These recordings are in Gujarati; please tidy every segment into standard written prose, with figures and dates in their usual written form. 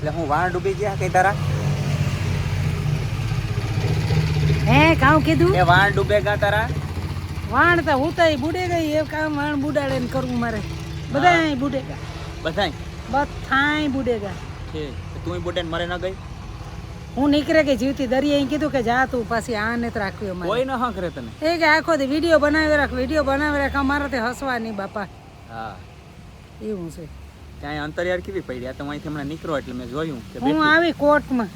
એટલે હું વાણ ડૂબી ગયા કઈ તારા હે કાઉ કીધું એ વાણ ડૂબેગા તારા વાણ તો હું તો બુડે ગઈ એ કામ વાણ બુડાડે ને કરવું મારે બધાય બુડેગા બધાય બધાય બુડેગા છે તું બુડે મરે ન ગઈ હું નીકળે કે જીવતી દરિયા કીધું કે જા તું પાછી આ ને રાખ્યું અમારે કોઈ ન હક રે તને એ કે આખો દી વિડીયો બનાવી રાખ અમારાથી હસવા નહીં બાપા હા એવું છે ત્યાં અંતરિયાળ કેવી પડી આ તો અહીંથી હમણાં નીકળો એટલે મેં જોયું કે હું આવી કોર્ટમાં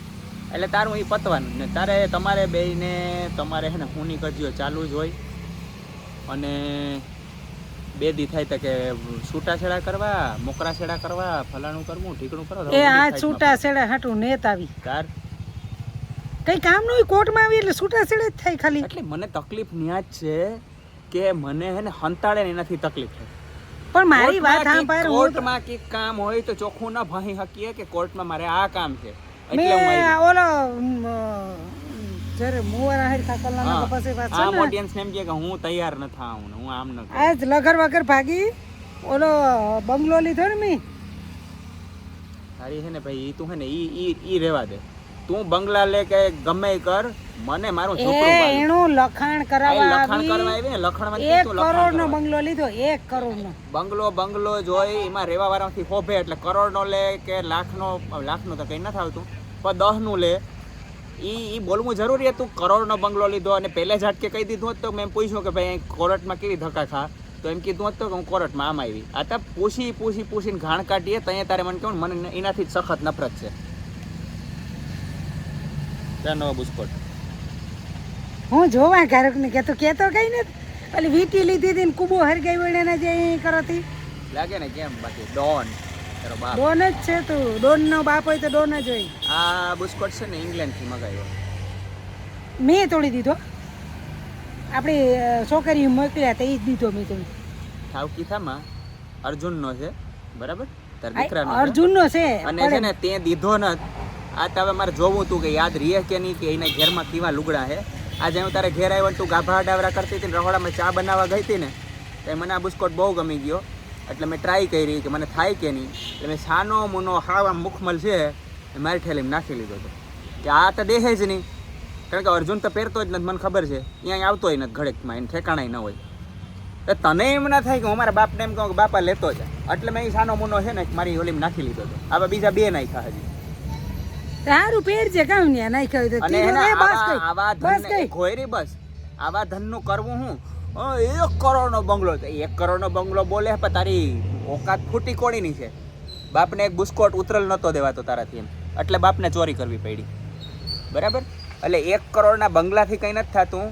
એટલે તારું એ પતવાનું ને તારે તમારે બેયને તમારે હે ને ખૂની કરજો ચાલુ જ હોય અને બે દી થાય તો કે છૂટાછેડા કરવા મોકરાછેડા કરવા ફલાણું કરવું ઠીકણું કરવા એ આ છૂટાછેડા હાટું નેત આવી તાર કઈ કામ નું કોર્ટમાં આવી એટલે છૂટાછેડા જ થાય ખાલી એટલે મને તકલીફ ન્યા જ છે કે મને હે ને હંતાડે ને એનાથી તકલીફ થાય પણ મારી વાત સાંભળ કોર્ટમાં કે કામ હોય તો ચોખ્ખું ના ભાઈ હકીએ કે કોર્ટમાં મારે આ કામ છે મેં ઓલો જરે મુવાર આહેર થાકલના પછી વાત છે આ ઓડિયન્સ ને એમ કે હું તૈયાર ન થાઉં ને હું આમ ન કરું આજ લગર વગર ભાગી ઓલો બંગલો લીધો ને મી તારી છે ને ભાઈ તું હે ને ઈ રેવા દે તું બંગલા લે કે ગમે કર મને મારું છોકરું એ એનું લખાણ કરાવવા લખાણ કરવા આવી ને લખાણમાં 1 કરોડ નો બંગલો લીધો 1 કરોડ નો બંગલો જોઈ એમાં રેવા વાળાથી હોભે એટલે કરોડ નો લે કે લાખ નો તો કઈ નથી આવતું પણ 10 નું લે ઈ બોલવું જરૂરી હતું કરોડ નો બંગલો લીધો અને પહેલે ઝાટકે કહી દીધું હોત તો મેં પૂછ્યું કે ભાઈ કોર્ટમાં કેવી ધક્કા ખા તો એમ કીધું હતું કે હું કોર્ટમાં આમ આવી આ તો પૂછીને ઘાણ કાઢીએ ત્યાં તારે મને કહું મને એનાથી જ સખત નફરત છે ત્યાં નવો બુસ્કોટ હું જોવા ઘરક ને કેતો કઈ ને ઓલી વીટી લીધી હતી ને કુબો હરગાઈ વળ્યાના જે કરતી લાગે ને કેમ બાકી ડોન તારો બાપ ડોન જ છે તું ડોન નો બાપ હોય તો ડોન જ હોય આ બુસ્કોટ છે ને ઇંગ્લેન્ડ થી મગાવ્યો મેં તોડી દીધો આપણી છોકરીઓ મોકલ્યા તો એ જ દીધો મેં તોડી થાવ કીથામાં અર્જુનનો છે બરાબર તાર દીકરાનો અર્જુનનો છે અને છે ને તે દીધો ન આ તો હવે મારે જોવું તું કે યાદ રહે કે નહીં કે એના ઘેરમાં કેવા લુગડા છે આજે હું તારે ઘેર આવ્યો તું ગાભા ડાવરા કરતી હતી ને રહોડામાં ચા બનાવવા ગઈ હતી ને તો મને આ બુસ્કોટ બહુ ગમી ગયો એટલે મેં ટ્રાય કરી કે મને થાય કે નહીં એટલે મેં સાનો મુનો હાવ આમ મુખમલ છે એ મારી ઠેલીમાં નાખી લીધો હતો કે આ તો દેહે જ નહીં કારણ કે અર્જુન તો પહેરતો જ નથી મને ખબર છે અહીંયા આવતોય નથી ઘડેકમાં એને ઠેકાણાય ન હોય તો તને એમ ના થાય કે હું મારા બાપને એમ કહું કે બાપા લેતો જ એટલે મેં એ સાનો મુનો છે ને મારી ઓલીમાં નાખી લીધો હતો આવા બીજા બે નાખ્યા હજી સારું પેર છે કામ ને નાખ્યો તો અને આવા ધન ખોયરી બસ આવા ધનનું કરવું હું 1 કરોડનો બંગલો 1 કરોડનો બંગલો બોલે પણ તારી ઓકાત ફૂટી કોણીની છે બાપને એક બુસ્કોટ ઉતરલ નતો દેવાતો તારાથી એમ એટલે બાપને ચોરી કરવી પડી બરાબર એટલે 1 કરોડના બંગલાથી કંઈ નથી થતું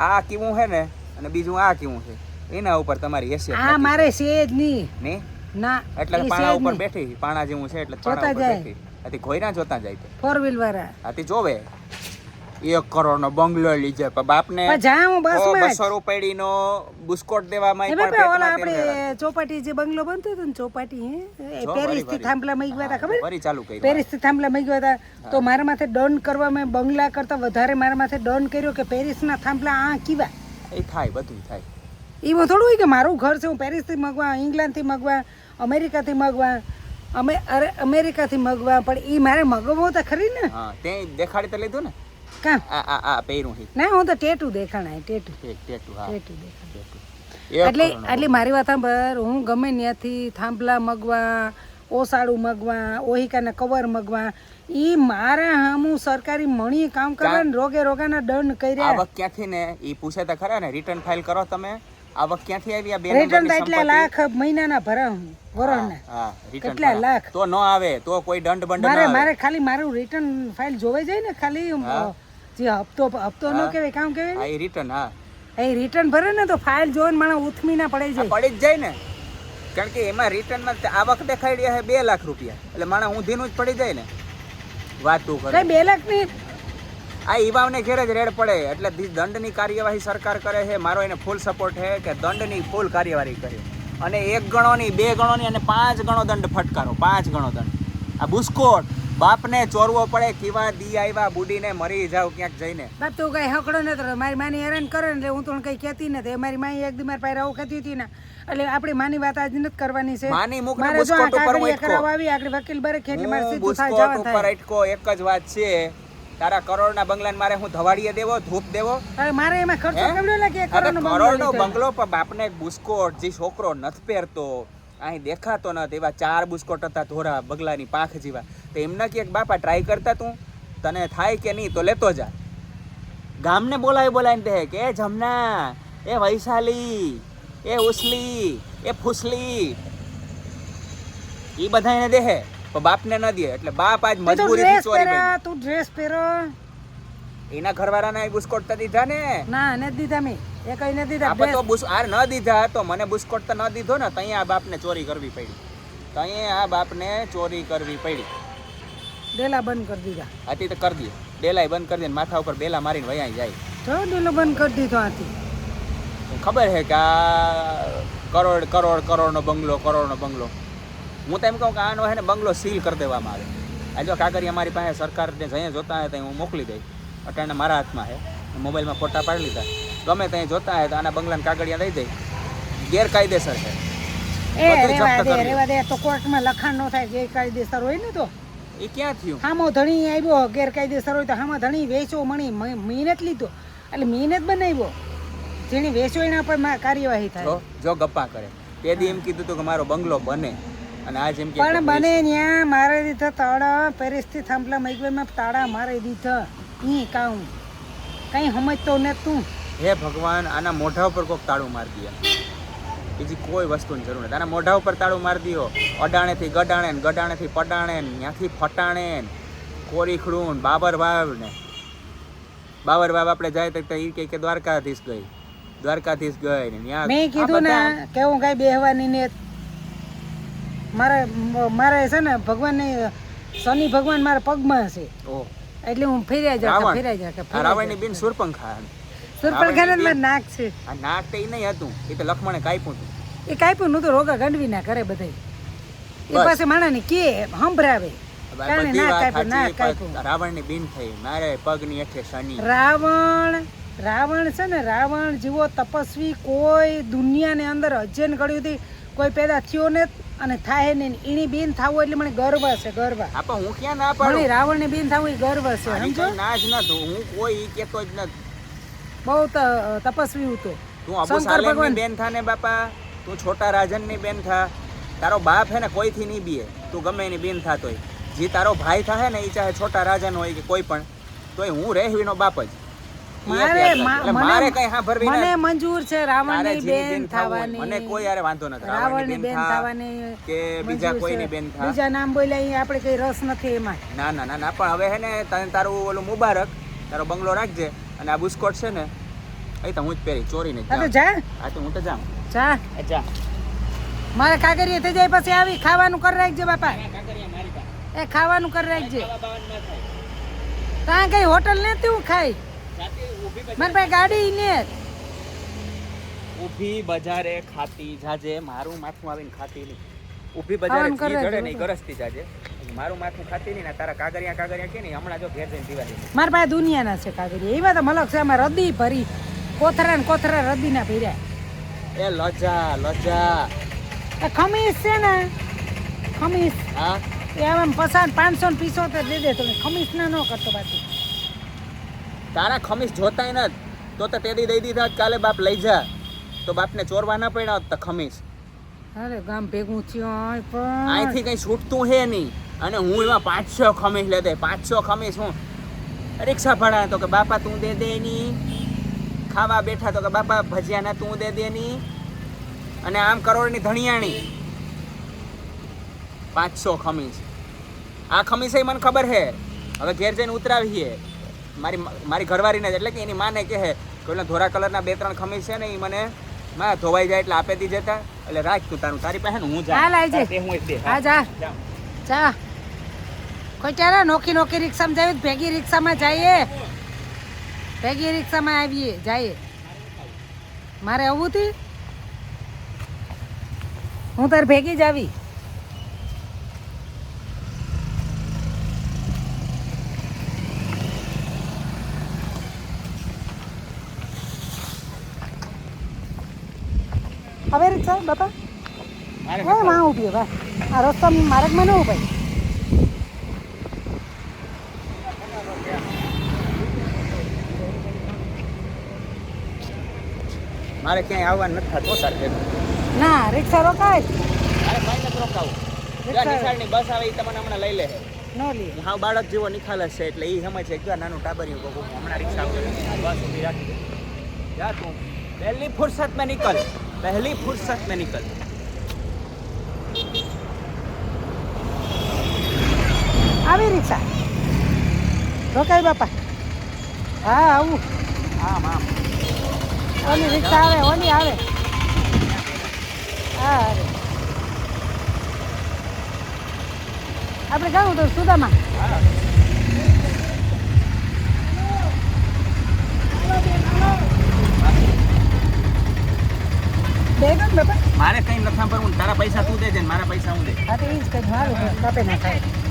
આ કેવું છે ને અને બીજું આ કેવું છે એના ઉપર તમારી હેસિયત આ મારે છે જ નહીં નહીં ના એટલે પાણા ઉપર બેઠી પાણા જેવું છે એટલે પાણા ઉપર બેઠી આથી ઘોયના જોતા જાય તો 4 વ્હીલ વાળા આથી જોવે 1 કરોડનો બંગલો લીધે પણ બાપને જા હું બસમાં 200 રૂપિયાનો બુસ્કોટ દેવામાં ઓલા આપણે ચોપાટી જે બંગલો બનતો હતો ને ચોપાટી હે પેરિસ થી થાંભલા માં ગયા હતા ખબર ફરી ચાલુ કરી પેરિસ થી થાંભલા માં ગયા હતા તો મારા માથે ડન કરવા મેં બંગલા કરતા વધારે મારા માથે ડન કર્યો કે પેરિસ ના થાંભલા આ કીવા એ થાય બધું થાય એવું થોડું હોય કે મારું ઘર છે હું પેરિસ થી મગવા ઇંગ્લેન્ડ થી મગવા અમેરિકા થી મગવા અમેરિકા થી મગવા પણ ઈ મારે મગવો તો ખરી ને હા તે દેખાડી તો લીધું ને કામ આ પહેરું હી ના હું તો ટેટુ દેખાણાય ટેટુ હા ટેટુ દેખાણ એટલે મારી વાત સાંભળ હું ગમે ત્યાંથી થાંભલા મગવા ઓસાડું મગવા ઓહિકાના કવર મગવા ઈ મારા હું સરકારી મણી કામ કરવા ને રોગાના દંડ કર્યા આવક ક્યાંથી ને ઈ પૂછે તો ખરા ને રિટર્ન ફાઇલ કરો તમે આવક ક્યાંથી આવી આ બે રિટર્ન તો એટલા લાખ મહિનાના ભરા હું વરોના હા રિટર્ન કેટલા લાખ તો ન આવે તો કોઈ દંડ બંડ મારે ખાલી મારું રિટર્ન ફાઇલ જોવે જાય ને ખાલી જે હપ્તો નો કહેવાય કામ કહેવાય હા એ રિટર્ન હા એ રિટર્ન ભરે ને તો ફાઇલ જોઈને માણસ ઉથમી ના પડી જાય પડી જ જાય ને કારણ કે એમાં રિટર્નમાં આવક દેખાડી છે 2 લાખ રૂપિયા એટલે માણસ ઊંધીનું જ પડી જાય ને વાત તું કરે 2 લાખ ની આ ઈવાવને ઘેરે જ રેડ પડે એટલે દંડની કાર્યવાહી સરકાર કરે છે મારો એને ફૂલ સપોર્ટ છે કે દંડની ફૂલ કાર્યવાહી કરે અને 1 ગણો ની 2 ગણો ની અને 5 ગણો દંડ ફટકારો 5 ગણો દંડ આ બુસ્કોટ બાપને ચોરવો પડે કેવા દી આવ્યા બુડીને મરી જાવ ક્યાંક જઈને. બાપ તું કઈ હકડો નથી, મારી માની હેરાન કરે ને એટલે હું તો કઈ કહેતી નથી. મારી માઈ એક દી મારી પાસે આવું કહેતી હતી ને એટલે આપણી માની વાત આજ નથી કરવાની છે. માની મુકને મારે જો આ બુસ્કોટ ઉપર કાગળિયા કરાવવા આવી આગળ વકીલ બરે એટલે મારે સીધું થાય બુસ્કોટ જવા ઉપર થાય. અટકો એક જ વાત છે, તારા કરોડના બંગલાને મારે હું ધવાડીએ દેવો, ધૂપ દેવો? અરે મારે એમાં ખર્ચો હે? કેવડો લાગે? કરોડનો બંગલો પણ બાપને એક બુસ્કોટ જે છોકરો નથી પહેરતો, અહીં દેખાતો નથી, એવા 4 બુસ્કોટ હતા ધોરા બગલાની પાંખ જેવા. તો એમને કે બાપા ટ્રાય કરતા તું, તને થાય કે નહીં તો લેતો જા. ગામને બોલાવીને કહે કે જમના, એ વૈશાલી, એ ઉસલી, એ ફૂસલી, એ બધાને દેહે પણ બાપને ન દે. એટલે બાપ આજ મજબૂરીથી ચોરી કરી. તું ડ્રેસ પહેરો, એના ઘરવાળાના બુસ્કોટ તો દીધા ને? ના નથી દીધા મેં, એ કઈ નથી દીધા. આપણે તો આર ન દીધા તો મને બુસ્કોટ તો ન દીધો ને, તઈ આ બાપને ચોરી કરવી પડી. તઈ આ બાપને ચોરી કરવી પડી. ડેલા બંધ કરી દીધા. આથી તો કરી દે, ડેલાય બંધ કરી દે, માથા ઉપર બેલા મારીને વયા જાય. તો ડેલો બંધ કરી દીધો આથી. ખબર છે કે આ કરોડનો બંગલો. હું તો એમ કહું કે આનો હે ને બંગલો સીલ કરી દેવામાં આવે. આ જો કાગળિયા મારી પાસે સરકારને જઈએ જોતા હોય ત્યાં હું મોકલી દઈ. અટાણે મારા હાથમાં છે, મોબાઈલમાં ફોટા પાડી લીધા. ગમે ત્યાં જોતા હોય તો આના બંગલાને કાગળિયા દઈ દઈ. ગેરકાયદેસર છે. રેવા દે તો કોર્ટમાં લખાણ ન થાય ગેરકાયદેસર હોય ને તો. એ ક્યાં થયું? હામો ધણી આવ્યો ગેરકાયદેસર હોય તો હામાં ધણી વેચો મણી મહેનત લીધો એટલે મહેનત બનાવ્યો, જેને વેચો એના પર કાર્યવાહી થાય. જો ગપ્પા કરે તે દી એમ કીધું હતું કે મારો બંગલો બને, અને આજ એમ કે પણ બને ત્યાં મારે દીધા તાળા પરિસ્થિતિ થાંભલા મગવેમાં તાળા મારે દીધા. ઈ કાઉ કઈ સમજતો ને તું? હે ભગવાન, આના મોઢા ઉપર કોક તાળું મારી દે, બીજી કોઈ વસ્તુની જરૂર નથી. આના મોઢા ઉપર તાળું મારી દો. અડાણેથી ગડાણે ને ગડાણેથી પડાણે ને ત્યાંથી ફટાણે ને કોરીખડું ને બાબર વાવ આપણે જાય તો એ કે દ્વારકાધીશ ગઈ ને ત્યાં મેં કીધું ને કે હું કઈ બેહવાની ને મારે છે ને ભગવાનની શનિ ભગવાન મારા પગમાં છે એટલે હું ફેર્યા જા. રાવણની બેન સુરપંખા નાક છે. આ નાક તો એ નહીં હતું, એ તો લક્ષ્મણે કાપ્યું હતું. એ કાપ્યું નતું, રોગા ગંડવી ના કરે બધા. એ પાસે માણસને કે સંભળાવે રાવણની બેન થઈ, મારે પગની હેઠે શનિ. રાવણ છે ને, રાવણ જેવો તપસ્વી કોઈ દુનિયાની અંદર અજ્જન કર્યું હતી કોઈ પેદા થયો ને અને થાય ને. એની બેન થાવું એટલે મને ગર્વ છે, ગર્વ. હું ક્યાં ના પાડું? રાવણની બેન થાવું એ ગર્વ છે, સમજો. ના જ નતું, હું કોઈ કેતો જ નથી. બહુ તપસ્વી હતો. તું અબુ સાલેમની બેન થા ને બાપા, તું છોટા રાજનની બેન થા. તારો બાપ હે ને કોઈથી નહીં બીએ, તું ગમે એની બેન થાતોય. જે તારો ભાઈ થાય ને એ ચાહે છોટા રાજન હોય કે કોઈ પણ, તોય હું રહેવીનો બાપ જ. મારે કઈ સાંભળવી મને મંજૂર છે રાવણની બેન થવાની. મને કોઈ યાર વાંધો નથી. રાવણની બેન થવાની કે બીજા કોઈની બેન થા, બીજા નામ બોલ્યા આપણે કઈ રસ નથી એમાં. ના ના ના પણ હવે હે ને તને તારું ઓલું મુબારક, તારો બંગલો રાખજે. અને આ બુસ્કોટ છે ને એ તો હું જ પહેરી, ચોરીને જા. હા તો હું તો જાઉં. જા મારે કાગરિયા થઈ જાય પછી આવી ખાવાનું કરી રાખજે બાપા. એ ખાવાનું કરી રાખજે. ત્યાં કઈ હોટલ ને તું ખાઈ મારી પાસે ગાડી ને ઊભી બજારે ખાતી જાજે, મારું માથું આવીને ખાતી નહીં. ઊભી બજારે જડે નહીં ગરજતી જાજે, મારું માથું ખાતી નહીં. તારા કાગરિયા કે નહીં હમણાં જો ઘેર જઈને પીવા દે. મારી પાસે દુનિયાના છે કાગરિયા, એવા તો મલક છે. આમાં રદી ભરી કોથરા રદીના ભર્યા. એ લજા ખમીસ છે ને, ખમીસ હા એ આમ 575 દે દે. તમે ખમીસ ના ન કરતો બાકી. તારા ખમીસ જોતાય નથી તો તેદી દઈ દીધા. કાલે બાપ લઈ જા તો બાપને ચોરવા ના પડ્યા હોત તો ખમીસ. અરે ગામ ભેગું થયું પણ અહીંથી કઈ છૂટતું હે નહીં. અને હું એમાં 500 ખમીસ લેતે. 500 ખમીસ હું રિક્ષા ભાડા તો કે બાપા તું દે દે ની. ખાવા બેઠા તો કે બાપા ભજીયા ના તું દે દે ની. અને આમ કરોડની ધણિયાણી 500 ખમીસ. આ ખમીસ મને ખબર હે. હવે ઘેર જઈને ઉતરાવીએ. મારી ઘરવાળીને એટલે કે એની માને કહે કે ઓલા ધોરા કલરના 2-3 ખમીસ છે ને એ મને માં ધોવાઈ જાય એટલે આપી દી જતા. એટલે રાખ તું તારી પાસે હું જા. કોઈ ચારે નોખી રિક્ષામાં જાય, ભેગી રિક્ષામાં જઈએ, ભેગી રિક્ષામાં આવીએ જઈએ. મારે આવું હતી, હું તાર ભેગી જ આવી. હવે રિક્ષા બાપા મારે હા માં ઊભી બા આ રસ્તા માર્ગમાં ન ઉભાઈ મારે ક્યાંય આવવાનું નથી થતું સર ના રિક્ષા રોકાય મારે ભાઈ નથી રોકાવું નિશાળની બસ આવે એ તમને હમણાં લઈ લે ન લે હા બાળક જેવો નિખાલસ છે એટલે એ સમજ છે કે નાનું ટાબરિયું કહું હમણાં રિક્ષા બસ ઊભી રાખી દે જા તું પહેલી ફુરસત में निकल पहली फुर्सत में निकल આવી રિક્ષા રોકાય બાપા હા આવું આમ આમ ઓલી રિક્ષા આવે ઓલી આવે હા અરે આપણે ગાવું તો સુદામાં હા બેગન બાપા મારે કઈ નથી સાંભળવું તારા પૈસા તું દેજે ને મારા પૈસા હું દે હા તો એ જ કંઈ મારું કાપે ના થાય